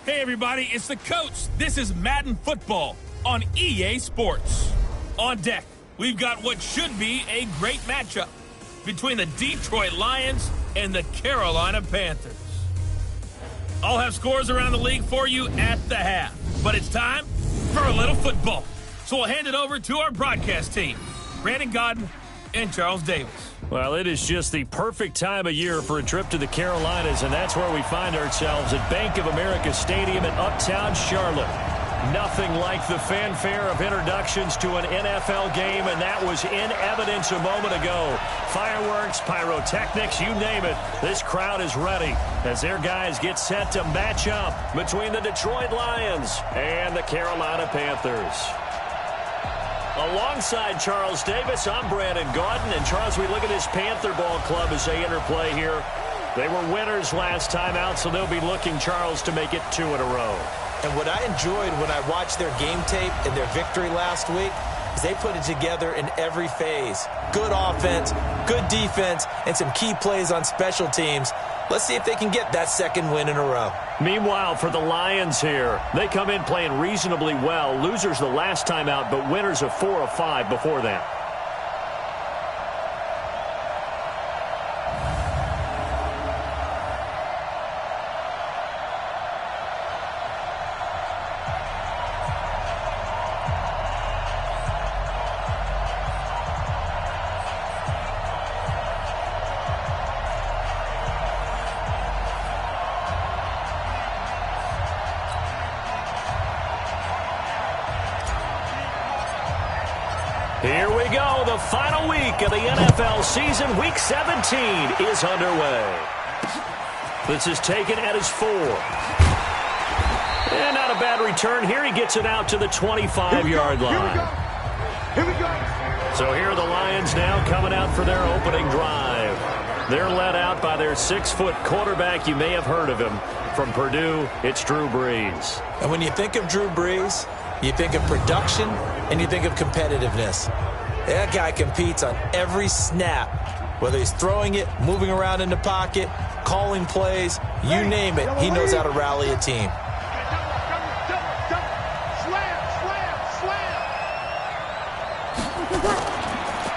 Hey everybody, it's the coach. This is Madden Football on EA Sports. On deck, we've got what should be a great matchup between the Detroit Lions and the Carolina Panthers. I'll have scores around the league for you at the half, but it's time for a little football. So we'll hand it over to our broadcast team, Brandon Godden and Charles Davis. Well, it is just the perfect time of year for a trip to the Carolinas, and that's where we find ourselves at Bank of America Stadium in Uptown Charlotte. Nothing like the fanfare of introductions to an NFL game, and that was in evidence a moment ago. Fireworks, pyrotechnics, you name it. This crowd is ready as their guys get set to match up between the Detroit Lions and the Carolina Panthers. Alongside Charles Davis, I'm Brandon Gaudin. And Charles, we look at this Panther ball club as they interplay here. They were winners last time out, so they'll be looking, Charles, to make it 2 in a row. And what I enjoyed when I watched their game tape and their victory last week is they put it together in every phase. Good offense, good defense, and some key plays on special teams. Let's see if they can get that second win in a row. Meanwhile, for the Lions here, they come in playing reasonably well. Losers the last time out, but winners of 4 of 5 before that. Here we go. The final week of the NFL season. Week 17 is underway. This is taken at his 4. And not a bad return here. He gets it out to the 25-yard line. Here we go. So here are the Lions now coming out for their opening drive. They're led out by their 6-foot quarterback. You may have heard of him. From Purdue, it's Drew Brees. And when you think of Drew Brees, you think of production and you think of competitiveness. That guy competes on every snap, whether he's throwing it, moving around in the pocket, calling plays, you name it, he knows how to rally a team.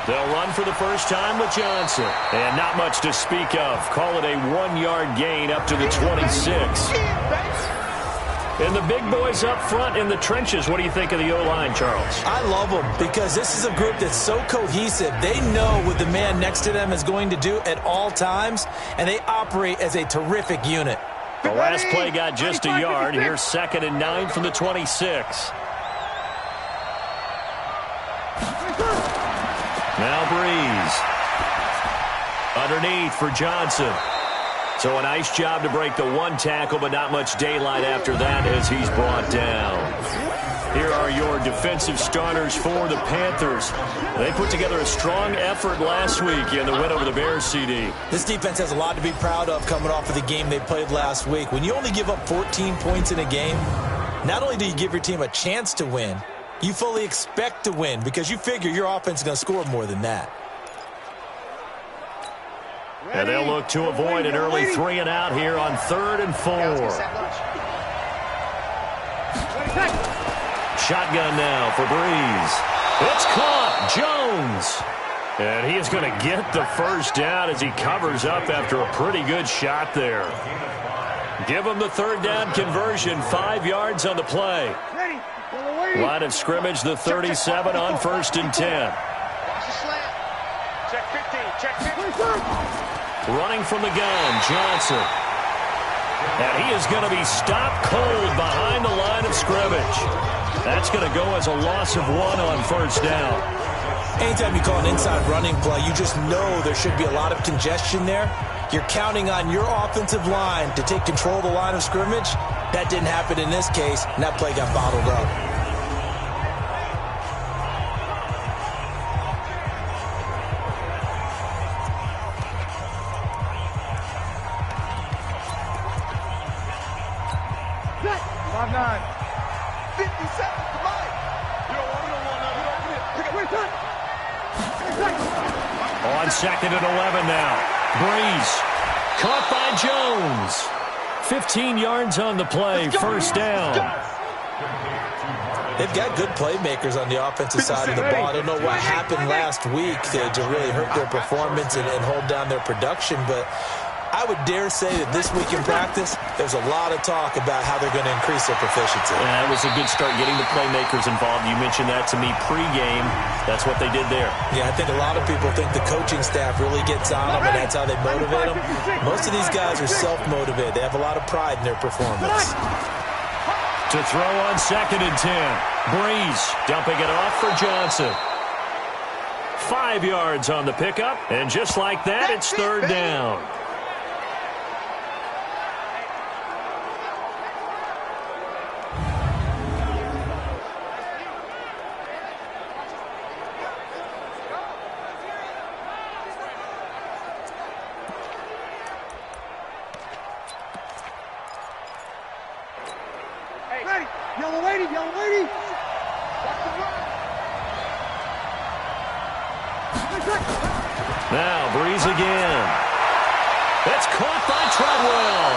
They'll run for the first time with Johnson. And not much to speak of. Call it a 1-yard gain up to the 26. And the big boys up front in the trenches. What do you think of the O-line, Charles? I love them because this is a group that's so cohesive. They know what the man next to them is going to do at all times, and they operate as a terrific unit. The last play got just a yard. Here's 2nd and 9 from the 26. Now Brees. Underneath for Johnson. So a nice job to break the 1 tackle, but not much daylight after that as he's brought down. Here are your defensive starters for the Panthers. They put together a strong effort last week in the win over the Bears, CD. This defense has a lot to be proud of coming off of the game they played last week. When you only give up 14 points in a game, not only do you give your team a chance to win, you fully expect to win because you figure your offense is going to score more than that. And they'll look to avoid an early 3 and out here on 3rd and 4. Shotgun now for Brees. It's caught. Jones. And he is going to get the first down as he covers up after a pretty good shot there. Give him the 3rd down conversion. 5 yards on the play. Line of scrimmage, the 37 on 1st and 10. Check 15. Check 15. Running from the gun, Johnson. And he is going to be stopped cold behind the line of scrimmage. That's going to go as a loss of 1 on 1st down. Anytime you call an inside running play, you just know there should be a lot of congestion there. You're counting on your offensive line to take control of the line of scrimmage. That didn't happen in this case, and that play got bottled up. On 2nd and 11 now. Brees. Caught by Jones. 15 yards on the play, first down. They've got good playmakers on the offensive side of the ball. I don't know what happened last week to really hurt their performance and hold down their production, but I would dare say that this week in practice, there's a lot of talk about how they're going to increase their proficiency. And that was a good start, getting the playmakers involved. You mentioned that to me pregame. That's what they did there. Yeah, I think a lot of people think the coaching staff really gets on them, and that's how they motivate them. Most of these guys are self-motivated. They have a lot of pride in their performance. To throw on 2nd and 10. Breeze dumping it off for Johnson. 5 yards on the pickup, and just like that, it's 3rd down. Now, Breeze again. That's caught by Treadwell.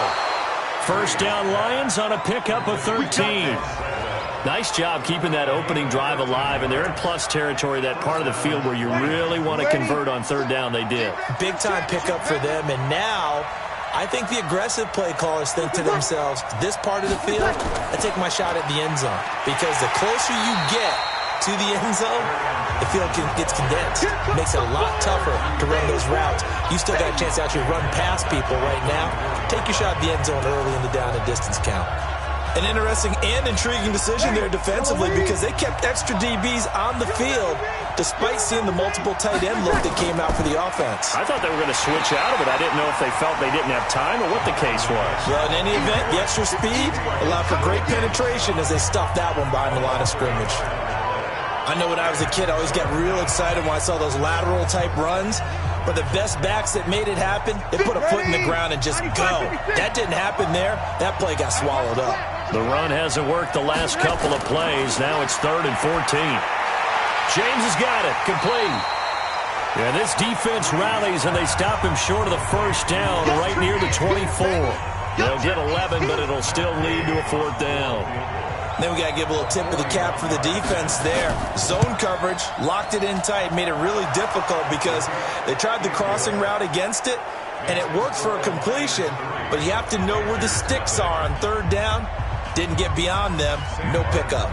First down, Lions on a pickup of 13. Nice job keeping that opening drive alive, and they're in plus territory, that part of the field where you really want to convert on 3rd down. They did. Big-time pickup for them, and now I think the aggressive play callers think to themselves, this part of the field, I take my shot at the end zone, because the closer you get to the end zone, the field gets condensed. It makes it a lot tougher to run those routes. You still got a chance to actually run past people right now. Take your shot at the end zone early in the down and distance count. An interesting and intriguing decision there defensively, because they kept extra DBs on the field despite seeing the multiple tight end look that came out for the offense. I thought they were going to switch out of it. I didn't know if they felt they didn't have time or what the case was. Well, in any event, the extra speed allowed for great penetration as they stuffed that one behind the line of scrimmage. I know when I was a kid, I always got real excited when I saw those lateral-type runs. But the best backs that made it happen, they put a foot in the ground and just go. That didn't happen there. That play got swallowed up. The run hasn't worked the last couple of plays. Now it's 3rd and 14. James has got it. Complete. Yeah, this defense rallies, and they stop him short of the first down right near the 24. They'll get 11, but it'll still lead to a 4th down. Then we got to give a little tip of the cap for the defense there. Zone coverage, locked it in tight, made it really difficult because they tried the crossing route against it, and it worked for a completion, but you have to know where the sticks are on 3rd down. Didn't get beyond them, no pickup.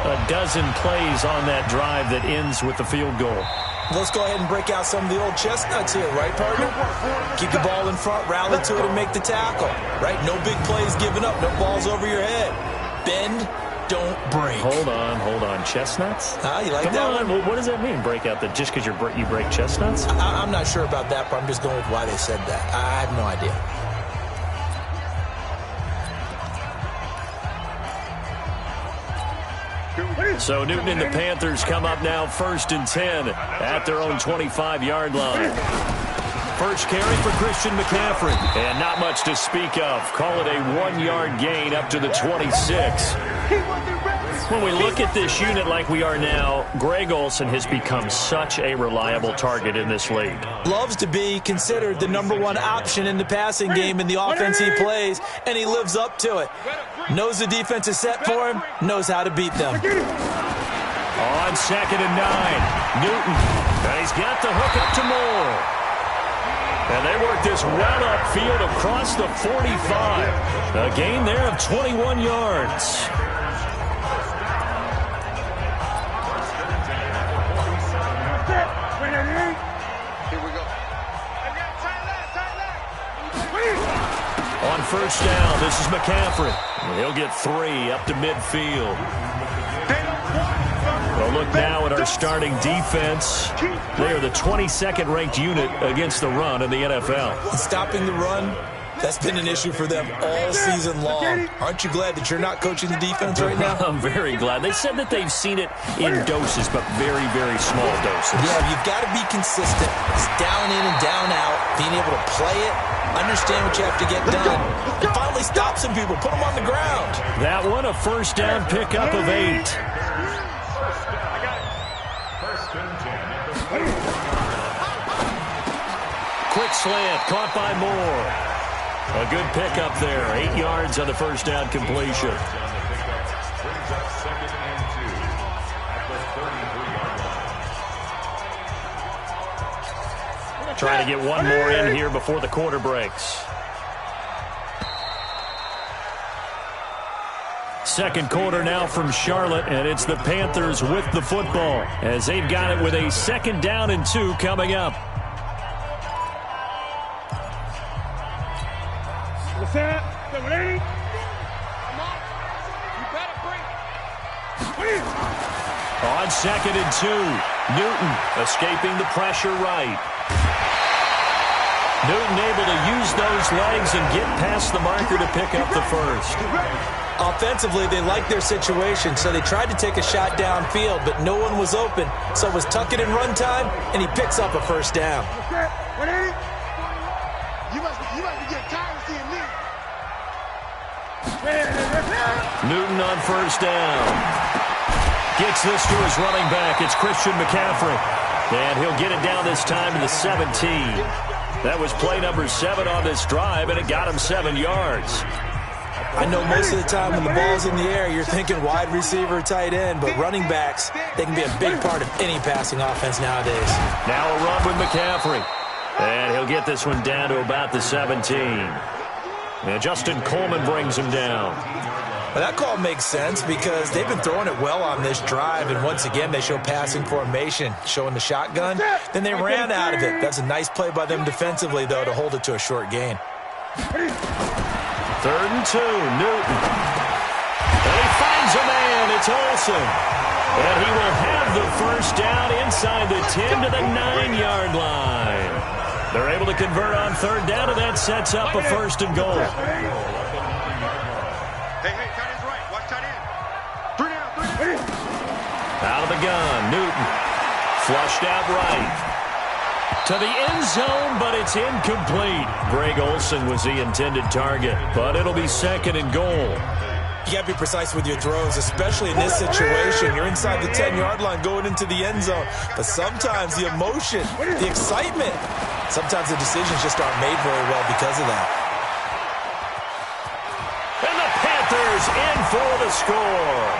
A dozen plays on that drive that ends with the field goal. Let's go ahead and break out some of the old chestnuts here, right, partner? Keep the ball in front, rally to it, and make the tackle, right? No big plays given up, no balls over your head. Bend, don't break. Hold on. Chestnuts? You like that one? Well, what does that mean, break out? That just because you break chestnuts? I'm not sure about that, but I'm just going with why they said that. I have no idea. So Newton and the Panthers come up now 1st and 10 at their own 25-yard line. First carry for Christian McCaffrey. And not much to speak of. Call it a 1-yard gain up to the 26. When we look at this unit like we are now, Greg Olsen has become such a reliable target in this league. Loves to be considered the #1 option in the passing game in the offense he plays, and he lives up to it. Knows the defense is set for him, knows how to beat them. On 2nd and 9, Newton. And he's got the hook up to Moore. And they work this well upfield across the 45. A gain there of 21 yards. Here we go. On 1st down, this is McCaffrey. He'll get 3 up to midfield. Well, look now at our starting defense. They are the 22nd ranked unit against the run in the NFL. Stopping the run, that's been an issue for them all season long. Aren't you glad that you're not coaching the defense right now? I'm very glad. They said that they've seen it in doses, but very, very small doses. Yeah, you've got to be consistent. It's down in and down out, being able to play it, understand what you have to get done, and finally stop some people, put them on the ground. That one, a 1st down pickup of 8. Quick slant, caught by Moore. A good pickup there. 8 yards on the first down completion. Trying to get one more in here before the quarter breaks. Second quarter now from Charlotte, and it's the Panthers with the football as they've got it with a 2nd down and 2 coming up. On 2nd and 2, Newton escaping the pressure right. Newton able to use those legs and get past the marker to pick up the first. Offensively, they liked their situation, so they tried to take a shot downfield, but no one was open. So it was tuck it in run time, and he picks up a first down. You must be getting tired of seeing me. Newton on first down. Gets this to his running back. It's Christian McCaffrey. And he'll get it down this time to the 17. That was play number 7 on this drive, and it got him 7 yards. I know most of the time when the ball's in the air, you're thinking wide receiver, tight end, but running backs, they can be a big part of any passing offense nowadays. Now a run with McCaffrey. And he'll get this one down to about the 17. And Justin Coleman brings him down. Well, that call makes sense because they've been throwing it well on this drive, and once again they show passing formation, showing the shotgun. Then they ran out of it. That's a nice play by them defensively, though, to hold it to a short gain. 3rd and 2, Newton. And he finds a man. It's Olsen. And he will have the first down inside the 10 to the 9-yard line. They're able to convert on 3rd down, and that sets up a 1st and goal. Hey, tight end's right. Watch tight end. 3 down. Out of the gun, Newton. Flushed out right. To the end zone, but it's incomplete. Greg Olsen was the intended target, but it'll be 2nd and goal. You got to be precise with your throws, especially in this situation. You're inside the 10-yard line going into the end zone. But sometimes the emotion, the excitement, sometimes the decisions just aren't made very well because of that. And the Panthers in for the score.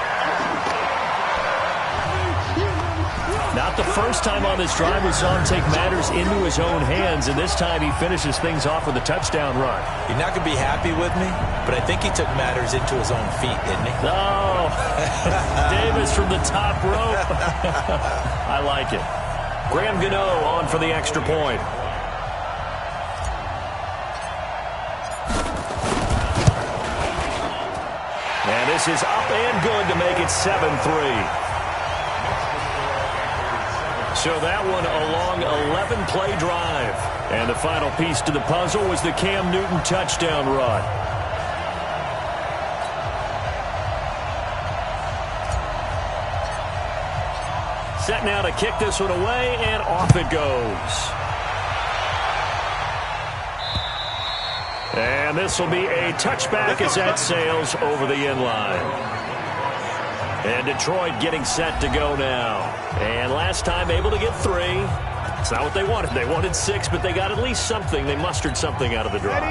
Not the first time on this drive we saw him take matters into his own hands, and this time he finishes things off with a touchdown run. You're not going to be happy with me, but I think he took matters into his own feet, didn't he? Oh, Davis from the top rope. I like it. Graham Gano on for the extra point. And this is up and good to make it 7-3. So that one a long 11-play drive. And the final piece to the puzzle was the Cam Newton touchdown run. Set now to kick this one away, and off it goes. And this will be a touchback as that sails over the end line. And Detroit getting set to go now. And last time able to get 3. It's not what they wanted. They wanted 6, but they got at least something. They mustered something out of the drive.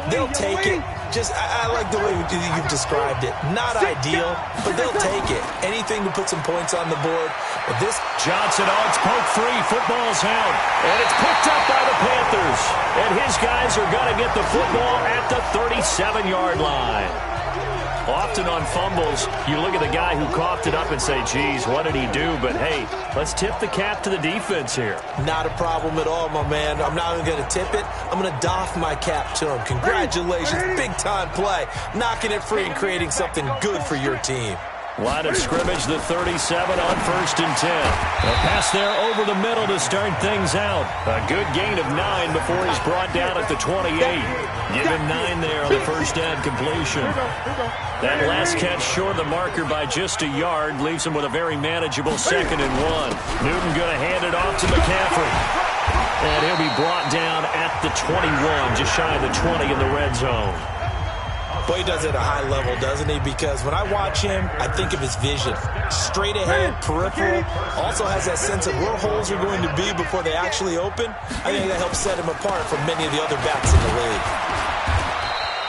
They'll take it. Just, I like the way you've described it. Not ideal, but they'll take it. Anything to put some points on the board. But this Johnson, it's poke free. Football's out. And it's picked up by the Panthers. And his guys are going to get the football at the 37-yard line. Often on fumbles, you look at the guy who coughed it up and say, geez, what did he do? But, hey, let's tip the cap to the defense here. Not a problem at all, my man. I'm not even going to tip it. I'm going to doff my cap to him. Congratulations. Big-time play. Knocking it free and creating something good for your team. Line of scrimmage, the 37 on 1st and 10. A pass there over the middle to start things out. A good gain of 9 before he's brought down at the 28. Give him 9 there on the first down completion. That last catch short of the marker by just a yard leaves him with a very manageable 2nd and 1. Newton going to hand it off to McCaffrey. And he'll be brought down at the 21, just shy of the 20 in the red zone. Boy, he does it at a high level, doesn't he? Because when I watch him, I think of his vision. Straight ahead, peripheral. Also has that sense of where holes are going to be before they actually open. I think that helps set him apart from many of the other backs in the league.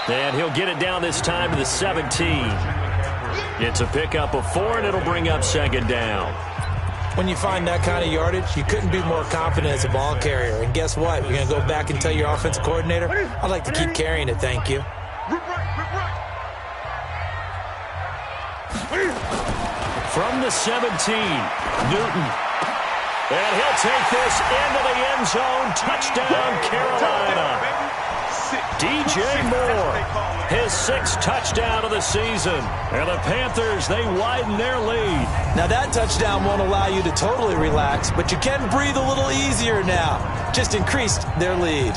And he'll get it down this time to the 17. It's a pickup of 4, and it'll bring up second down. When you find that kind of yardage, you couldn't be more confident as a ball carrier. And guess what? You're going to go back and tell your offensive coordinator, I'd like to keep carrying it, thank you. From the 17, Newton. And he'll take this into the end zone. Touchdown, Carolina. DJ Moore, his 6th touchdown of the season. And the Panthers, they widen their lead. Now that touchdown won't allow you to totally relax, but you can breathe a little easier now. Just increased their lead.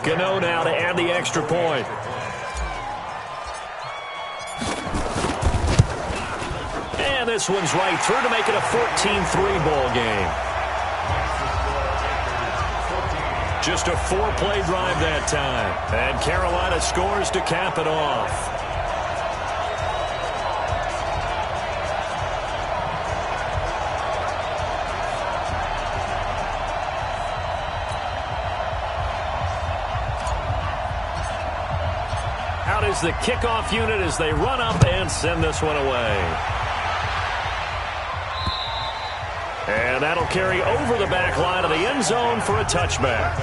Gano now to add the extra point. And this one's right through to make it a 14-3 ball game. Just a 4-play drive that time. And Carolina scores to cap it off. Out is the kickoff unit as they run up and send this one away. And that'll carry over the back line of the end zone for a touchback.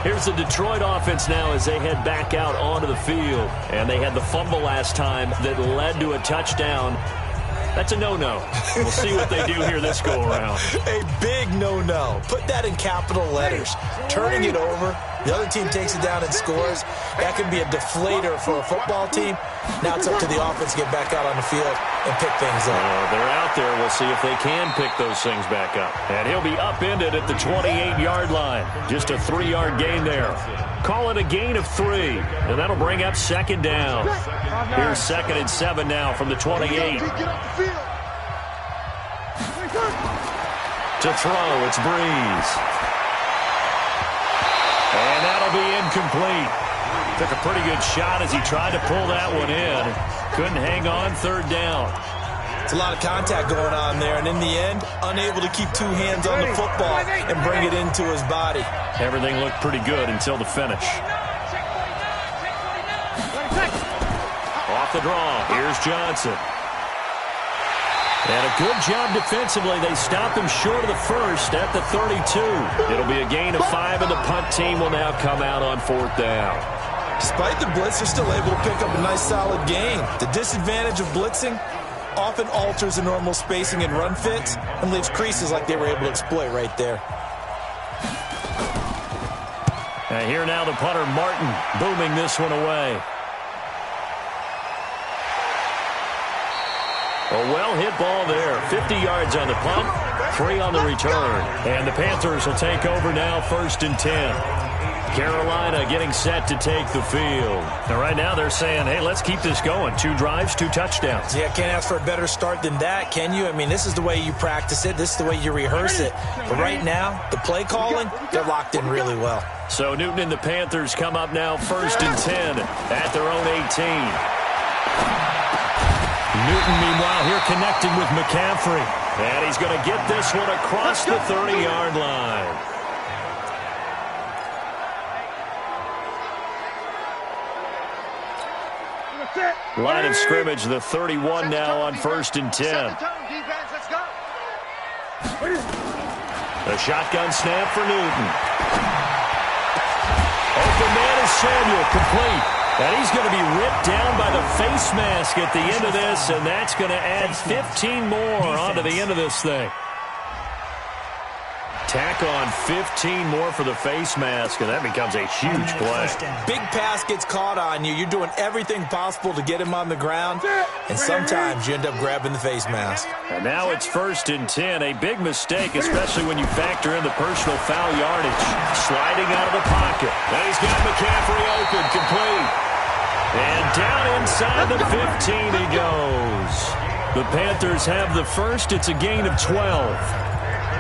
Here's the Detroit offense now as they head back out onto the field. And they had the fumble last time that led to a touchdown. That's a no-no. We'll see what they do here this go-around. A big no-no. Put that in capital letters. Turning it over, the other team takes it down and scores. That can be a deflator for a football team. Now it's up to the offense to get back out on the field and pick things up. They're out there. We'll see if they can pick those things back up. And he'll be upended at the 28-yard line. Just a 3-yard gain there. Call it a gain of 3, and that'll bring up second down. Here's 2nd and 7 now from the 28. To throw, it's Breeze. And that'll be incomplete. Took a pretty good shot as he tried to pull that one in. Couldn't hang on, 3rd down. It's a lot of contact going on there, and in the end, unable to keep 2 hands on the football and bring it into his body. Everything looked pretty good until the finish. Off the draw, here's Johnson. And a good job defensively. They stopped him short of the first at the 32. It'll be a gain of 5, and the punt team will now come out on 4th down. Despite the blitz, they're still able to pick up a nice solid gain. The disadvantage of blitzing often alters the normal spacing and run fits and leaves creases like they were able to exploit right there. And here now the punter, Martin, booming this one away. A well-hit ball there. 50 yards on the punt, 3 on the return. And the Panthers will take over now, 1st and 10. Carolina getting set to take the field. And right now they're saying, hey, let's keep this going. 2 drives, 2 touchdowns. Yeah, can't ask for a better start than that, can you? I mean, this is the way you practice it. This is the way you rehearse it. But right now, the play calling, they're locked in really well. So Newton and the Panthers come up now 1st and 10 at their own 18. Newton, meanwhile, here connecting with McCaffrey. And he's going to get this one across the 30-yard line. Line of scrimmage, the 31 now on 1st and 10. A shotgun snap for Newton. Open man is Samuel, complete. And he's going to be ripped down by the face mask at the end of this, and that's going to add 15 more onto the end of this thing. Tack on 15 more for the face mask, and that becomes a huge play. Big pass gets caught on you. You're doing everything possible to get him on the ground, and sometimes you end up grabbing the face mask. And now it's 1st and 10. A big mistake, especially when you factor in the personal foul yardage. Sliding out of the pocket. And he's got McCaffrey open, complete. And down inside the 15 he goes. The Panthers have the first. It's a gain of 12.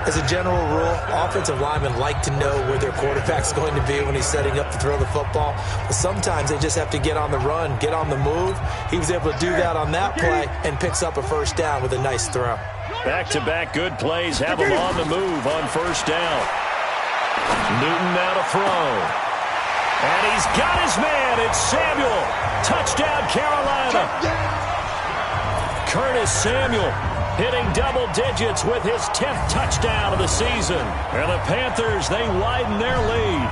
As a general rule, offensive linemen like to know where their quarterback's going to be when he's setting up to throw the football. But sometimes they just have to get on the run, get on the move. He was able to do that on that play and picks up a first down with a nice throw. Back-to-back good plays have him on the move on first down. Newton now to throw. And he's got his man. It's Samuel. Touchdown, Carolina. Curtis Samuel hitting double digits with his 10th touchdown of the season. And the Panthers, they widen their lead.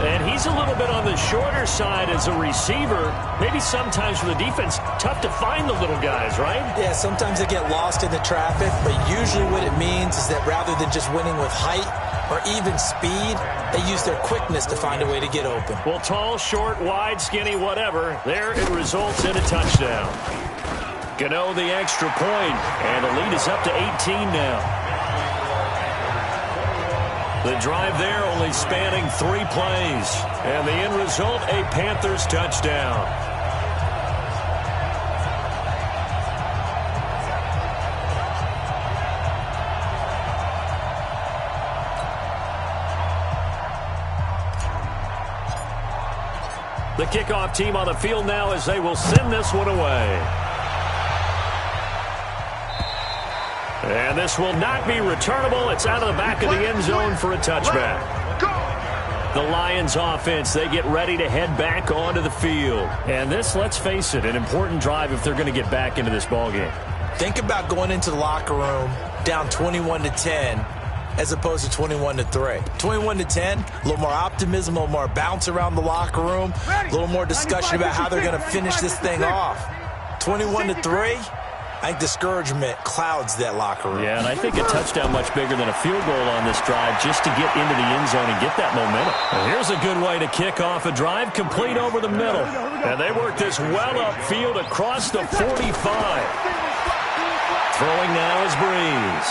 And he's a little bit on the shorter side as a receiver. Maybe sometimes for the defense, tough to find the little guys, right? Yeah, sometimes they get lost in the traffic, but usually what it means is that rather than just winning with height or even speed, they use their quickness to find a way to get open. Well, tall, short, wide, skinny, whatever, there it results in a touchdown. Gano the extra point, and the lead is up to 18 now. The drive there only spanning 3 plays, and the end result, a Panthers touchdown. The kickoff team on the field now as they will send this one away. And this will not be returnable. It's out of the back of the end zone for a touchback. The Lions offense, they get ready to head back onto the field. And this, let's face it, an important drive if they're going to get back into this ballgame. Think about going into the locker room down 21-10 as opposed to 21-3. 21-10, a little more optimism, a little more bounce around the locker room, a little more discussion about how they're going to finish this thing off. 21-3. I think discouragement clouds that locker room. Yeah, and I think a touchdown much bigger than a field goal on this drive just to get into the end zone and get that momentum. And here's a good way to kick off a drive, complete over the middle. And they work this well upfield across the 45. Throwing now is Breeze.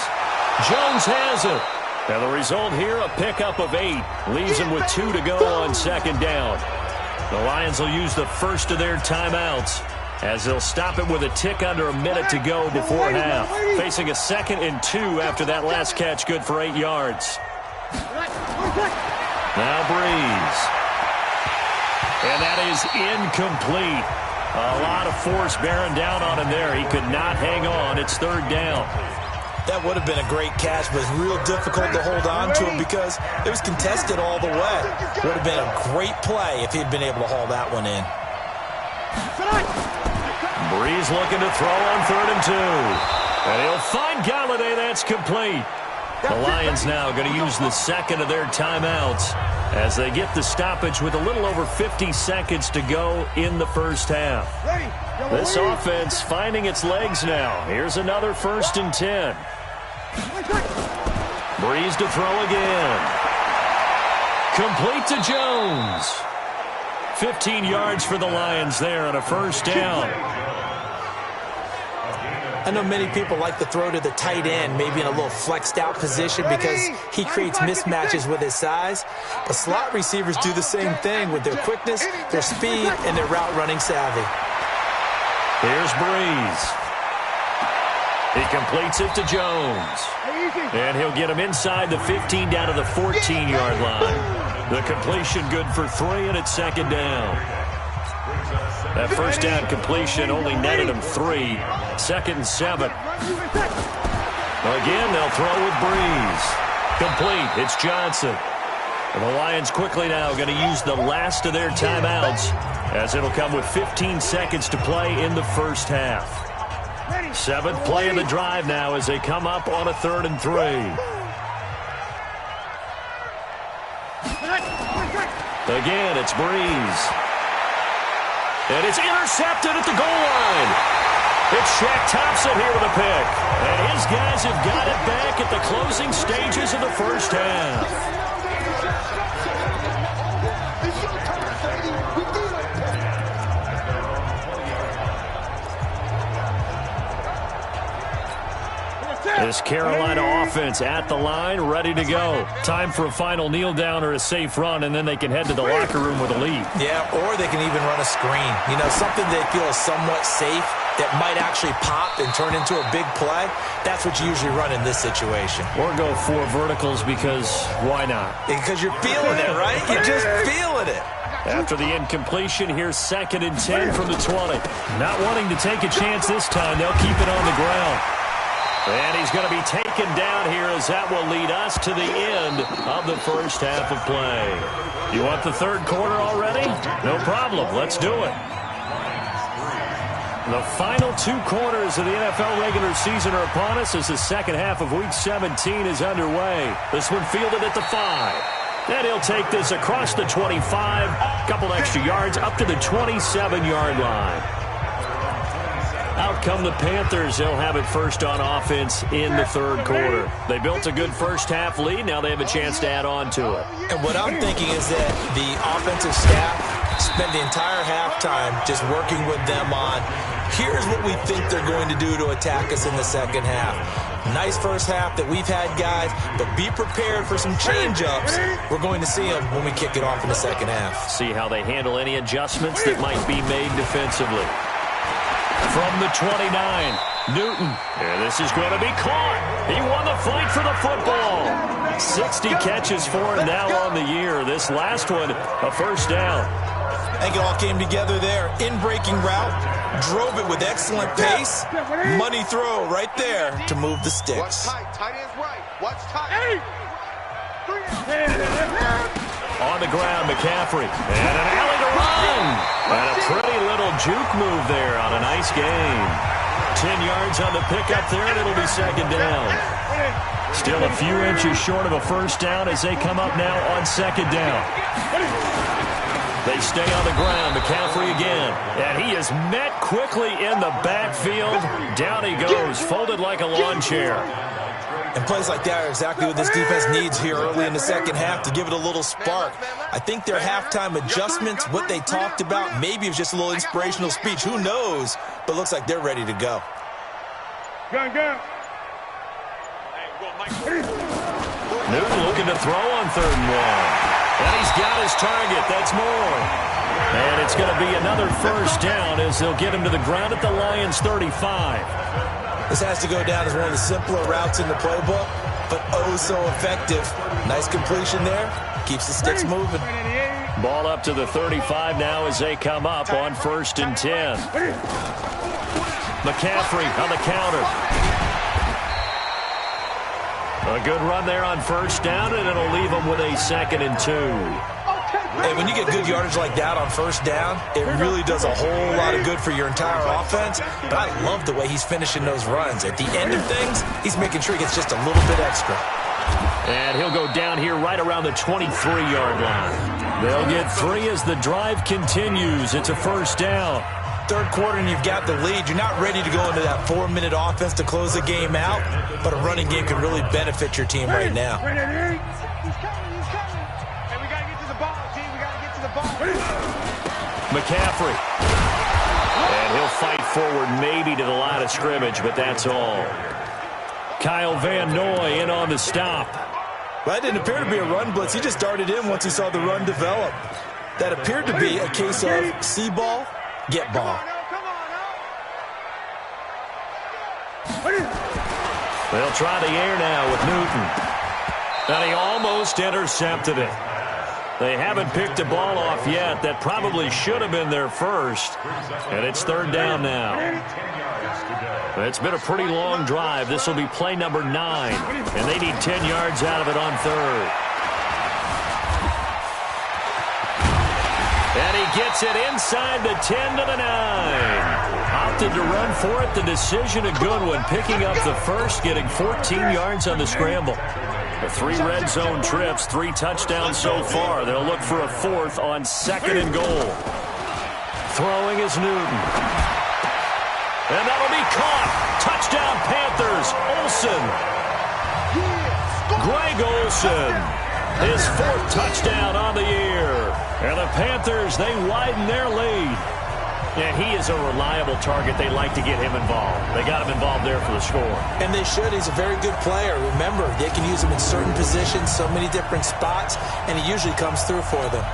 Jones has it. And the result here, a pickup of 8. Leaves him with 2 to go on second down. The Lions will use the first of their timeouts, as they'll stop it with a tick under a minute to go before half. Facing a 2nd and 2 after that last catch, good for 8 yards. Now Breeze. And that is incomplete. A lot of force bearing down on him there. He could not hang on. It's 3rd down. That would have been a great catch, but it's real difficult to hold on to him because it was contested all the way. Would have been a great play if he'd been able to haul that one in. Breeze looking to throw on 3rd and 2. And he'll find Galladay. That's complete. The Lions now going to use the 2nd of their timeouts as they get the stoppage with a little over 50 seconds to go in the first half. This offense finding its legs now. Here's another 1st and 10. Breeze to throw again. Complete to Jones. 15 yards for the Lions there on a 1st down. I know many people like to throw to the tight end, maybe in a little flexed out position because he creates mismatches with his size. But slot receivers do the same thing with their quickness, their speed, and their route running savvy. Here's Breeze. He completes it to Jones. And he'll get him inside the 15 down to the 14-yard line. The completion good for 3, and it's 2nd down. That 1st down completion only netted him 3. 2nd and 7. Again, they'll throw with Breeze. Complete. It's Johnson. And the Lions quickly now going to use the last of their timeouts as it'll come with 15 seconds to play in the first half. 7th play of the drive now as they come up on a 3rd and 3. Again, it's Breeze. And it's intercepted at the goal line. It's Shaq Thompson here with a pick. And his guys have got it back at the closing stages of the first half. This Carolina offense at the line, ready to go. Time for a final kneel down or a safe run, and then they can head to the locker room with a lead. Yeah, or they can even run a screen. You know, something they feel is somewhat safe that might actually pop and turn into a big play. That's what you usually run in this situation. Or go 4 verticals because why not? Because you're feeling it, right? You're just feeling it. After the incompletion, here's 2nd and 10 from the 20. Not wanting to take a chance this time, they'll keep it on the ground. And he's going to be taken down here as that will lead us to the end of the first half of play. You want the third quarter already? No problem. Let's do it. The final 2 quarters of the NFL regular season are upon us as the second half of Week 17 is underway. This one fielded at the 5. And he'll take this across the 25, couple extra yards up to the 27-yard line. Out come the Panthers. They'll have it first on offense in the third quarter. They built a good first half lead. Now they have a chance to add on to it. And what I'm thinking is that the offensive staff spend the entire halftime just working with them on, here's what we think they're going to do to attack us in the second half. Nice first half that we've had, guys, but be prepared for some change-ups. We're going to see them when we kick it off in the second half. See how they handle any adjustments that might be made defensively. From the 29, Newton. And this is going to be caught. He won the fight for the football. 60 catches for him now on the year. This last one, a first down. I think it all came together there. In-breaking route, drove it with excellent pace. Money throw right there to move the sticks. Watch tight. Tight end's right. Watch tight. On the ground, McCaffrey. And an alley to run. And a pretty little juke move there on a nice game. 10 yards on the pickup there, and it'll be second down. Still a few inches short of a first down as they come up now on second down. They stay on the ground. McCaffrey again. And he is met quickly in the backfield. Down he goes, folded like a lawn chair. And plays like that are exactly what this defense needs here early in the second half to give it a little spark. I think their halftime adjustments, what they talked about, maybe it was just a little inspirational speech. Who knows? But looks like they're ready to go. Newton looking to throw on 3rd and 1. And he's got his target. That's more. And it's going to be another first down as they'll get him to the ground at the Lions' 35. This has to go down as one of the simpler routes in the playbook, but oh so effective. Nice completion there. Keeps the sticks moving. Ball up to the 35 now as they come up on 1st and 10. McCaffrey on the counter. A good run there on first down, and it'll leave them with a 2nd and 2. Hey, when you get good yardage like that on first down, it really does a whole lot of good for your entire offense. But I love the way he's finishing those runs. At the end of things, he's making sure he gets just a little bit extra. And he'll go down here right around the 23-yard line. They'll get 3 as the drive continues. It's a first down. Third quarter and you've got the lead. You're not ready to go into that 4-minute offense to close the game out, but a running game can really benefit your team right now. McCaffrey. And he'll fight forward maybe to the line of scrimmage, but that's all. Kyle Van Noy in on the stop. Well, that didn't appear to be a run blitz. He just darted in once he saw the run develop. That appeared to be a case of see ball, get ball. They'll try the air now with Newton. And he almost intercepted it. They haven't picked a ball off yet. That probably should have been their first. And it's 3rd down now. It's been a pretty long drive. This will be play number 9. And they need 10 yards out of it on 3rd. And he gets it inside the 10 to the 9. Opted to run for it. The decision a good one. Picking up the first, getting 14 yards on the scramble. The 3 red zone trips, 3 touchdowns so far. They'll look for a 4th on 2nd and goal. Throwing is Newton. And that'll be caught. Touchdown Panthers. Olsen. Greg Olsen. His 4th touchdown on the year. And the Panthers, they widen their lead. Yeah, he is a reliable target. They like to get him involved. They got him involved there for the score. And they should. He's a very good player. Remember, they can use him in certain positions, so many different spots, and he usually comes through for them.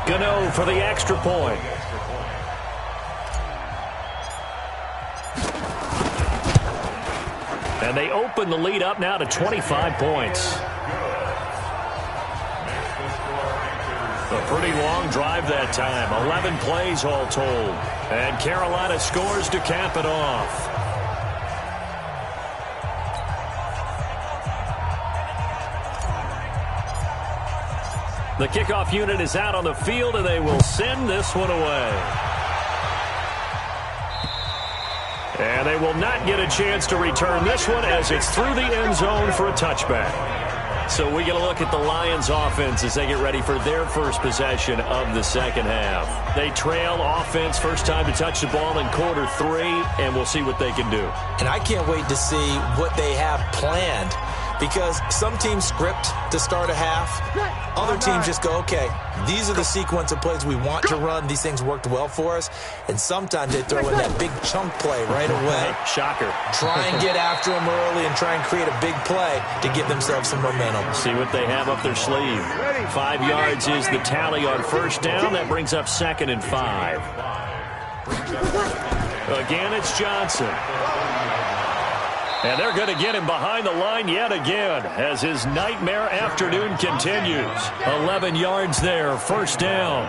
Gano for the extra point. And they open the lead up now to 25 points. A pretty long drive that time. 11 plays all told. And Carolina scores to cap it off. The kickoff unit is out on the field, and they will send this one away. And they will not get a chance to return this one as it's through the end zone for a touchback. So we get a look at the Lions offense as they get ready for their first possession of the second half. They trail offense, first time to touch the ball in quarter 3, and we'll see what they can do. And I can't wait to see what they have planned, because some teams script to start a half. Other teams just go, okay, these are the sequence of plays we want to run. These things worked well for us. And sometimes they throw in that big chunk play right away. Shocker. Try and get after them early and try and create a big play to give themselves some momentum. See what they have up their sleeve. 5 yards is the tally on first down. That brings up 2nd and 5. Again, it's Johnson. And they're going to get him behind the line yet again as his nightmare afternoon continues. 11 yards there, first down.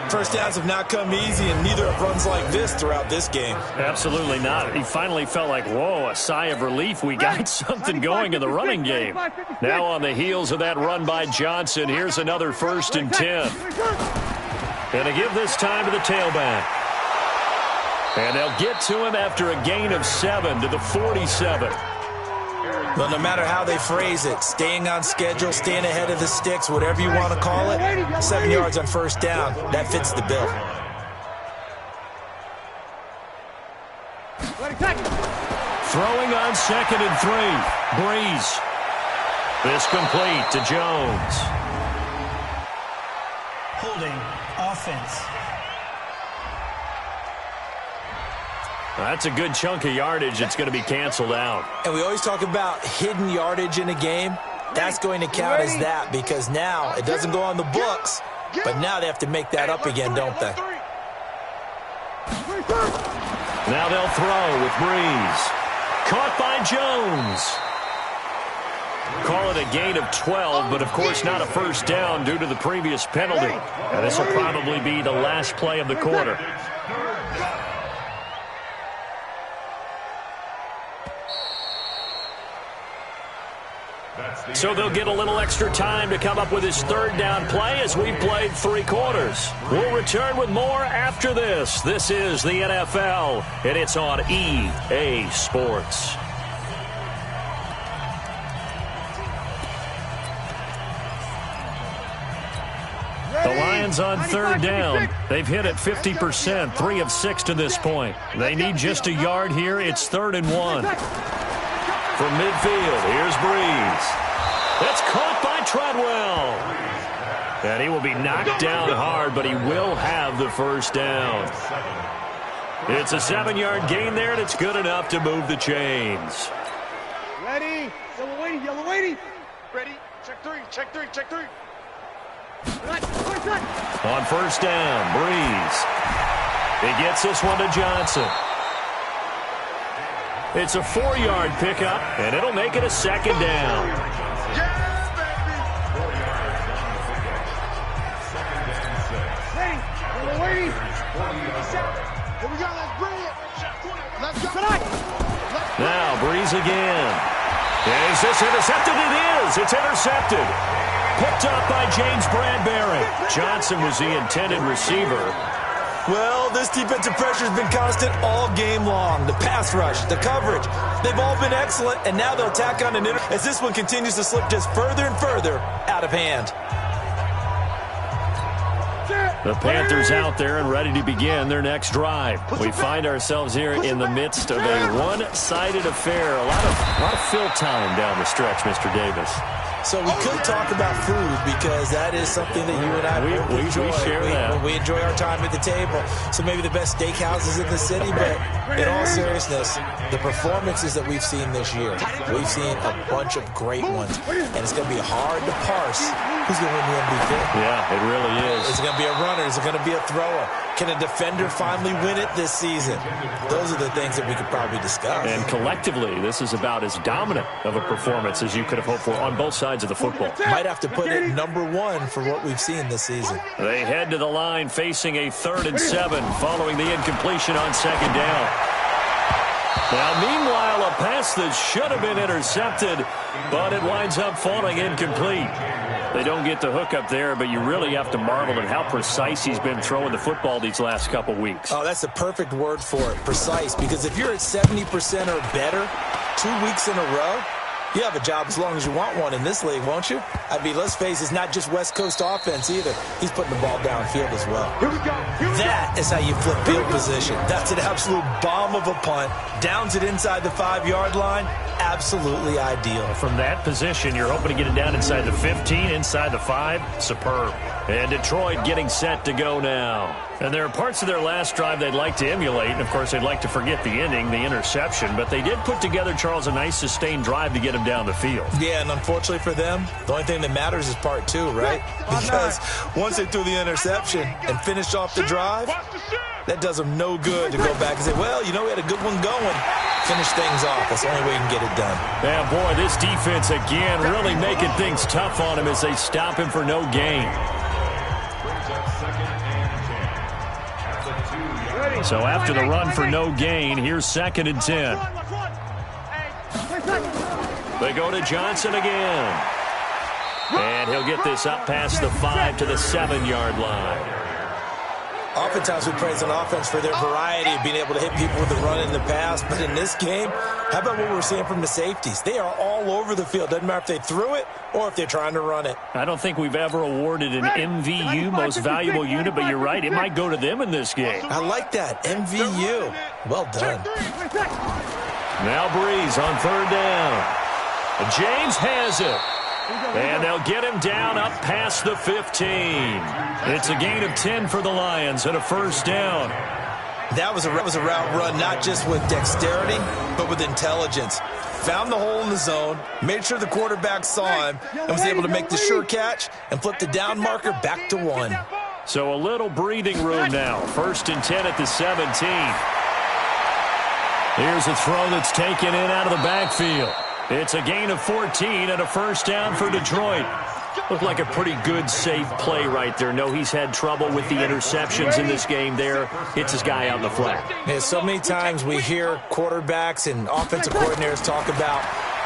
First downs have not come easy, and neither have runs like this throughout this game. Absolutely not. He finally felt like, whoa, a sigh of relief. We got something going in the running game. Now on the heels of that run by Johnson, here's another 1st and 10. Going to give this time to the tailback. And they'll get to him after a gain of 7 to the 47. But no matter how they phrase it, staying on schedule, staying ahead of the sticks, whatever you want to call it, 7 yards on first down, that fits the bill. Throwing on 2nd and 3. Breeze. This complete to Jones. Holding offense. That's a good chunk of yardage. It's going to be canceled out. And we always talk about hidden yardage in a game. That's going to count as that, because now it doesn't go on the books, but now they have to make that up again, don't they? Now they'll throw with Breeze. Caught by Jones. Call it a gain of 12, but of course not a first down due to the previous penalty. And this will probably be the last play of the quarter. So they'll get a little extra time to come up with his 3rd down play as we've played 3 quarters. We'll return with more after this. This is the NFL, and it's on EA Sports. The Lions on 3rd down. They've hit it 50%, 3 of 6 to this point. They need just a yard here. It's 3rd and 1. From midfield, here's Breeze. That's caught by Treadwell. And he will be knocked down hard, but he will have the first down. It's a 7-yard gain there, and it's good enough to move the chains. Ready? Yellow waiting, yellow waiting. Ready? Check 3, check 3, check 3. On first down, Breeze. He gets this one to Johnson. It's a 4-yard pickup, and it'll make it a 2nd down. Yeah, baby! Ready? Yellow waiting. Here we go, let's bring it. Let's go. Now Breeze again. And is this intercepted? It is. It's intercepted. Picked up by James Bradbury. Johnson was the intended receiver. Well, this defensive pressure has been constant all game long. The pass rush, the coverage, they've all been excellent, and now they'll tack on an as this one continues to slip just further and further out of hand. The Panthers out there and ready to begin their next drive. We find ourselves here in the midst of a one-sided affair. A lot of fill time down the stretch, Mr. Davis. So we could talk about food because that is something that you and I we share that. We enjoy our time at the table. So maybe the best steakhouses in the city, but in all seriousness, the performances that we've seen this year, we've seen a bunch of great ones. And it's going to be hard to parse who's going to win the MVP. Yeah, it really is. Is it going to be a runner? Is it going to be a thrower? Can a defender finally win it this season? Those are the things that we could probably discuss. And collectively, this is about as dominant of a performance as you could have hoped for on both sides of the football. Might have to put it #1 for what we've seen this season. They head to the line facing a 3rd and 7 following the incompletion on 2nd down. Now, meanwhile, a pass that should have been intercepted, but it winds up falling incomplete. They don't get the hook up there, but you really have to marvel at how precise he's been throwing the football these last couple weeks. Oh, that's the perfect word for it, precise, because if you're at 70% or better 2 weeks in a row, you have a job as long as you want one in this league, won't you? I mean, let's face it, it's not just West Coast offense either. He's putting the ball downfield as well. That is how you flip field position. That's an absolute bomb of a punt. Downs it inside the 5-yard line. Absolutely ideal. From that position, you're hoping to get it down inside the 15, inside the 5. Superb. And Detroit getting set to go now. And there are parts of their last drive they'd like to emulate. And, of course, they'd like to forget the ending, the interception. But they did put together, Charles, a nice sustained drive to get him down the field. Yeah, and unfortunately for them, the only thing that matters is part 2, right? Because once they threw the interception and finished off the drive, that does them no good to go back and say, well, you know, we had a good one going. Finish things off. That's the only way you can get it done. Yeah, boy, this defense again really making things tough on him as they stop him for no gain. So after the run for no gain, here's 2nd and 10. They go to Johnson again. And he'll get this up past the 5 to the 7-yard line. Oftentimes we praise an offense for their variety of being able to hit people with the run in the pass. But in this game, how about what we're seeing from the safeties? They are all over the field. Doesn't matter if they threw it or if they're trying to run it. I don't think we've ever awarded an MVU, most valuable unit, but you're right. It might go to them in this game. I like that. MVU. Well done. Now Breeze on 3rd down. James has it. And they'll get him down up past the 15. It's a gain of 10 for the Lions and a 1st down. That was a route run, not just with dexterity, but with intelligence. Found the hole in the zone, made sure the quarterback saw him, and was able to make the sure catch and flip the down marker back to 1. So a little breathing room now. 1st and 10 at the 17. Here's a throw that's taken in out of the backfield. It's a gain of 14 and a 1st down for Detroit. Looked like a pretty good, safe play right there. No, he's had trouble with the interceptions in this game there. Hits his guy out in the flat. Yeah, so many times we hear quarterbacks and offensive coordinators talk about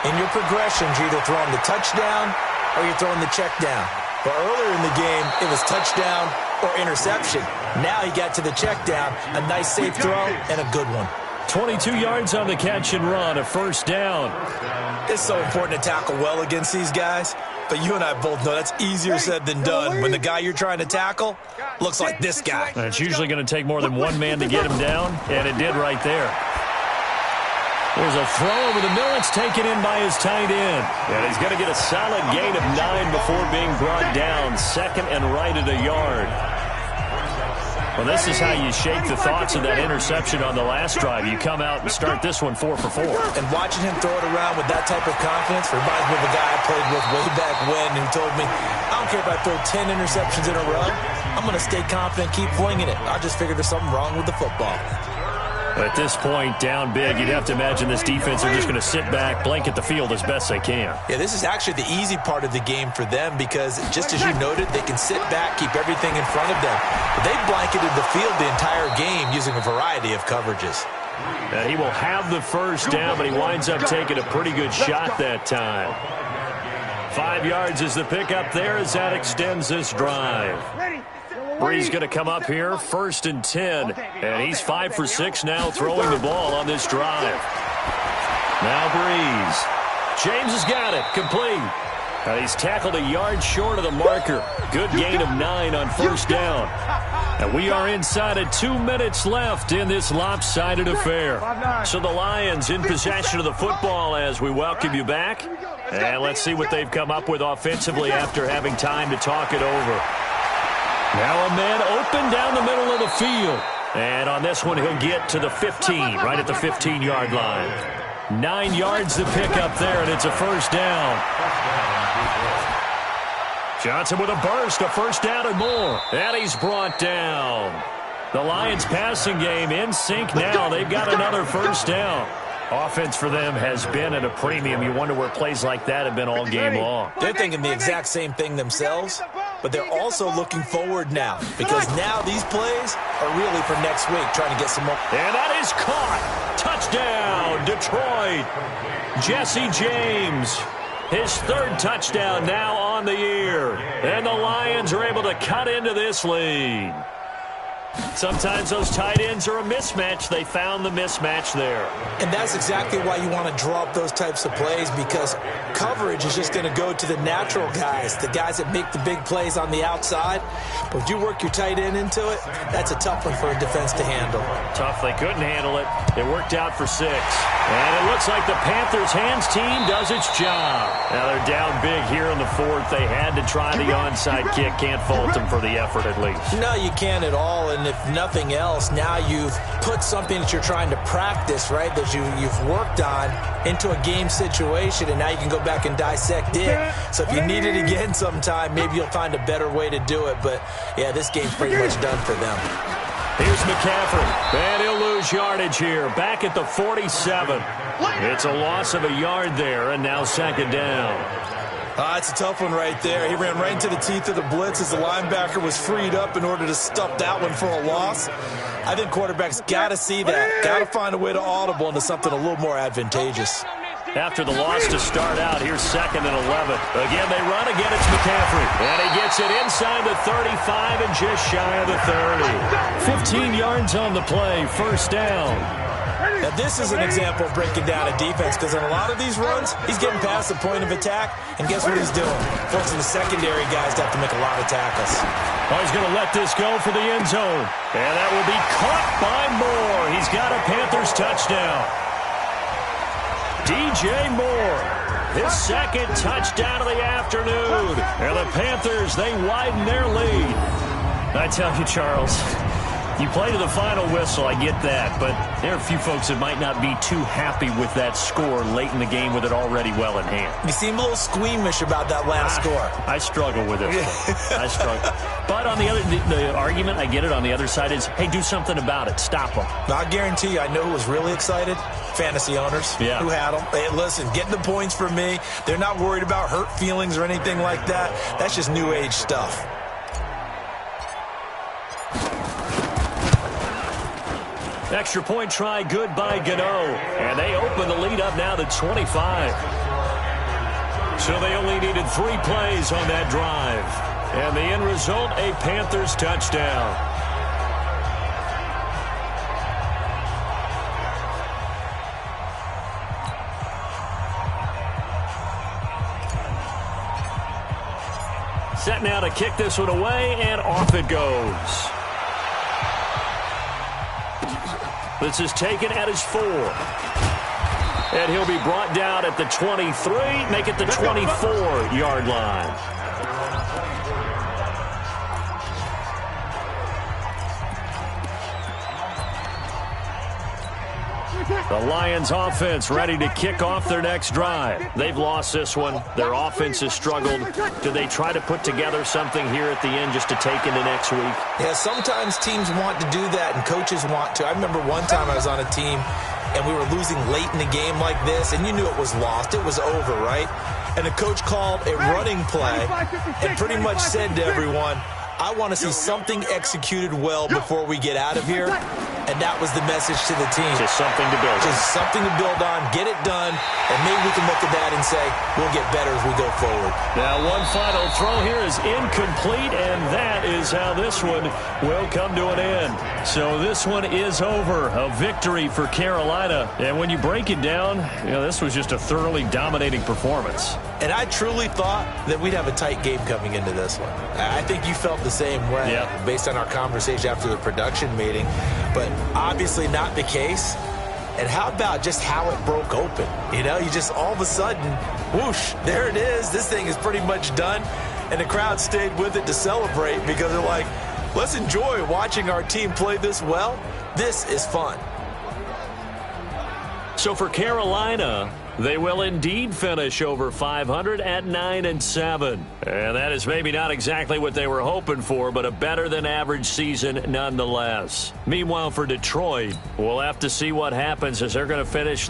in your progressions, you're either throwing the touchdown or you're throwing the check down. But earlier in the game, it was touchdown or interception. Now he got to the check down, a nice safe throw and a good one. 22 yards on the catch and run, a 1st down. It's so important to tackle well against these guys, but you and I both know that's easier said than done when the guy you're trying to tackle looks like this guy. It's usually going to take more than one man to get him down, and it did right there. There's a throw over the middle. It's taken in by his tight end. And he's going to get a solid gain of 9 before being brought down. 2nd and right at a yard. Well, this is how you shake the thoughts of that interception on the last drive. You come out and start this one 4 for 4. And watching him throw it around with that type of confidence reminds me of a guy I played with way back when who told me, I don't care if I throw 10 interceptions in a row. I'm going to stay confident, keep flinging it. I just figured there's something wrong with the football. At this point, down big, you'd have to imagine this defense are just going to sit back, blanket the field as best they can. Yeah, this is actually the easy part of the game for them because, just as you noted, they can sit back, keep everything in front of them. But they blanketed the field the entire game using a variety of coverages. And he will have the 1st down, but he winds up taking a pretty good shot that time. 5 yards is the pickup there as that extends this drive. Breeze going to come up here, 1st and 10. And he's 5 for 6 now throwing the ball on this drive. Now Breeze. James has got it, complete. And he's tackled a yard short of the marker. Good gain of 9 on 1st down. And we are inside of 2 minutes left in this lopsided affair. So the Lions in possession of the football as we welcome you back. And let's see what they've come up with offensively after having time to talk it over. Now a man open down the middle of the field. And on this one, he'll get to the 15, right at the 15-yard line. 9 yards to pick up there, and it's a first down. Johnson with a burst, a first down and more. And he's brought down. The Lions passing game in sync now. They've got another first down. Offense for them has been at a premium. You wonder where plays like that have been all game long. They're thinking the exact same thing themselves, but they're also looking forward now because now these plays are really for next week, trying to get some more. And that is caught. Touchdown, Detroit. Jesse James, his third touchdown now on the year. And the Lions are able to cut into this lead. Sometimes those tight ends are a mismatch. They found the mismatch there. And that's exactly why you want to draw up those types of plays, because coverage is just going to go to the natural guys, the guys that make the big plays on the outside. But if you work your tight end into it, that's a tough one for a defense to handle. Tough. They couldn't handle it. It worked out for 6. And it looks like the Panthers' hands team does its job. Now they're down big here in the 4th. They had to try the onside kick. Can't fault them for the effort at least. No, you can't at all. And if nothing else, now you've put something that you're trying to practice, right, that you've worked on into a game situation, and now you can go back and dissect it. So if you need it again sometime, maybe you'll find a better way to do it. But, yeah, this game's pretty much done for them. Here's McCaffrey, and he'll lose yardage here, back at the 47. It's a loss of a yard there, and now second down. It's a tough one right there. He ran right into the teeth of the blitz as the linebacker was freed up in order to stuff that one for a loss. I think quarterbacks got to see that, got to find a way to audible into something a little more advantageous. After the loss to start out, here's 2nd and 11. Again, they run again. It's McCaffrey. And he gets it inside the 35 and just shy of the 30. 15 yards on the play, first down. Now, this is an example of breaking down a defense, because in a lot of these runs, he's getting past the point of attack, and guess what he's doing? Forcing the secondary guys to have to make a lot of tackles. Oh, he's going to let this go for the end zone. And that will be caught by Moore. He's got a Panthers touchdown. DJ Moore, his 2nd touchdown of the afternoon. And the Panthers, they widen their lead. I tell you, Charles, you play to the final whistle, I get that, but there are a few folks that might not be too happy with that score late in the game with it already well in hand. You seem a little squeamish about that last score. I struggle with it. I struggle. But on the argument, I get it, on the other side is, hey, do something about it. Stop them. Now, I guarantee you, I know who was really excited. Fantasy owners who had them. Hey, listen, getting the points for me. They're not worried about hurt feelings or anything like that. That's just new age stuff. Extra point try good by Gano. And they open the lead up now to 25. So they only needed 3 plays on that drive. And the end result, a Panthers touchdown. Set now to kick this one away, and off it goes. This is taken at his 4. And he'll be brought down at the 23, make it the 24-yard line. The Lions offense ready to kick off their next drive. They've lost this one. Their offense has struggled. Do they try to put together something here at the end just to take into next week? Yeah, sometimes teams want to do that and coaches want to. I remember one time I was on a team and we were losing late in the game like this, and you knew it was lost. It was over, right? And the coach called a running play and pretty much said to everyone, I want to see something executed well before we get out of here. And that was the message to the team. Just something to build on. Just something to build on, get it done, and maybe we can look at that and say, we'll get better as we go forward. Now, one final throw here is incomplete, and that is how this one will come to an end. So this one is over. A victory for Carolina. And when you break it down, this was just a thoroughly dominating performance. And I truly thought that we'd have a tight game coming into this one. I think you felt the same way based on our conversation after the production meeting. But obviously not the case. And how about just how it broke open? You know, you just all of a sudden, whoosh, there it is. This thing is pretty much done. And the crowd stayed with it to celebrate because they're like, let's enjoy watching our team play this well. This is fun. So for Carolina, they will indeed finish over 500 at 9-7. And that is maybe not exactly what they were hoping for, but a better than average season nonetheless. Meanwhile, for Detroit, we'll have to see what happens as they're going to finish